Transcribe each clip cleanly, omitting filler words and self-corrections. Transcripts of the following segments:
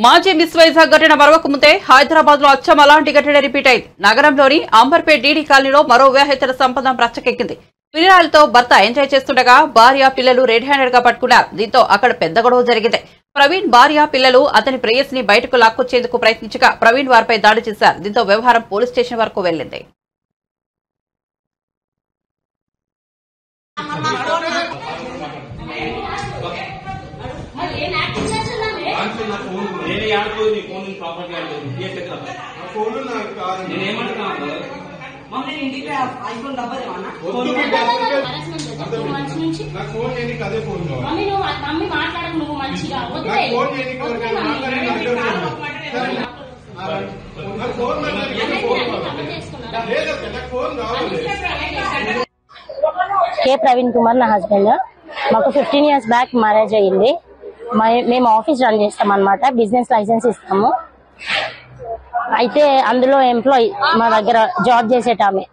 మాజీ మిస్ వైజాగ్ ఘటన మరొక ముందే హైదరాబాద్ లో అచ్చం అలాంటి ఘటన రిపీట్ అయింది. నగరంలోని అంబర్పేట్ డీడీ కాలనీలో మరో వివాహేతర సంబంధం రచ్చకెక్కింది. ప్రియురాలతో భర్త ఎంజాయ్ చేస్తుండగా భార్య పిల్లలు రెడ్ హ్యాండెడ్ గా పట్టుకున్నారు. దీంతో అక్కడ పెద్ద గొడవ జరిగింది. ప్రవీణ్ భార్య పిల్లలు అతని ప్రేయస్ని బయటకు లాక్కొచ్చేందుకు ప్రయత్నించగా ప్రవీణ్ వారిపై దాడి చేశారు. దీంతో వ్యవహారం పోలీస్ స్టేషన్ వరకు వెళ్లింది. కే ప్రవీణ్ కుమార్ నా హస్బెండ్. మాకు 15 years బ్యాక్ మ్యారేజ్ అయ్యింది. మేము ఆఫీస్ రన్ చేస్తాం అన్నమాట. బిజినెస్ లైసెన్స్ ఇస్తాము. అయితే అందులో ఎంప్లాయీ మా దగ్గర జాబ్ చేసేటామె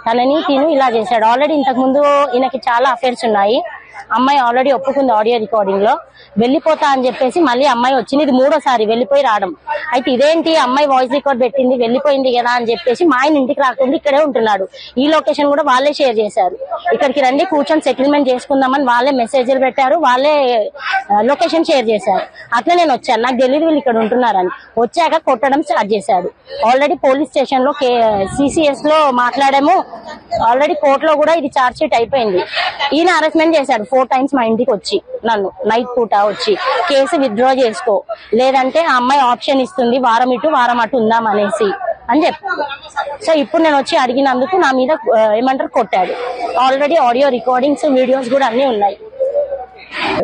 తనని తిను ఇలా చేశాడు. ఆల్రెడీ ఇంతకు ముందు ఈయనకి చాలా అఫైర్స్ ఉన్నాయి. అమ్మాయి ఆల్రెడీ ఒప్పుకుంది ఆడియో రికార్డింగ్ లో. వెళ్లిపోతా అని చెప్పేసి మళ్ళీ అమ్మాయి వచ్చింది. ఇది 3వ సారి వెళ్లిపోయి రావడం. అయితే ఇదేంటి అమ్మాయి వాయిస్ రికార్డ్ పెట్టింది వెళ్లిపోయింది కదా అని చెప్పేసి మా ఆయన ఇంటికి రాకుండా ఇక్కడే ఉంటున్నాడు. ఈ లొకేషన్ కూడా వాళ్ళే షేర్ చేశారు. ఇక్కడికి రండి కూర్చొని సెటిల్మెంట్ చేసుకుందామని వాళ్ళే మెసేజ్లు పెట్టారు. వాళ్ళే లొకేషన్ షేర్ చేశారు. అట్లా నేను వచ్చాను. నాకు తెలియదు వీళ్ళు ఇక్కడ ఉంటున్నారని. వచ్చాక కొట్టడం స్టార్ట్ చేశాడు. ఆల్రెడీ పోలీస్ స్టేషన్ లో CCS లో మాట్లాడాము. ఆల్రెడీ కోర్టులో కూడా ఇది ఛార్జ్ షీట్ అయిపోయింది. ఈయన అరెస్ట్మెంట్ చేశాడు 4 times మా ఇంటికి వచ్చి. నన్ను నైట్ పూట వచ్చి కేసు విత్డ్రా చేసుకో, లేదంటే ఆ అమ్మాయి ఆప్షన్ ఇస్తుంది వారం ఇటు వారం అటు ఉందాం అనేసి అని చెప్పాడు. సో ఇప్పుడు నేను వచ్చి అడిగినందుకు నా మీద ఏమంటారు కొట్టాడు. ఆల్రెడీ ఆడియో రికార్డింగ్స్ వీడియోస్ కూడా అన్ని ఉన్నాయి.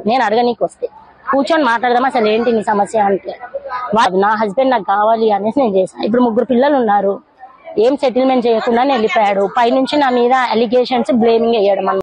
నేను అడగనీకి వస్తే కూర్చొని మాట్లాడదాం అసలు ఏంటి నీ సమస్య అంటే నా హస్బెండ్ నాకు కావాలి అనేసి నేను చేశాను. ఇప్పుడు 3 పిల్లలు ఉన్నారు. ఏం సెటిల్మెంట్ చేయకుండా వెళ్ళిపోయాడు. పైనుంచి నా మీద అలిగేషన్స్ బ్లేమింగ్ వేయడం.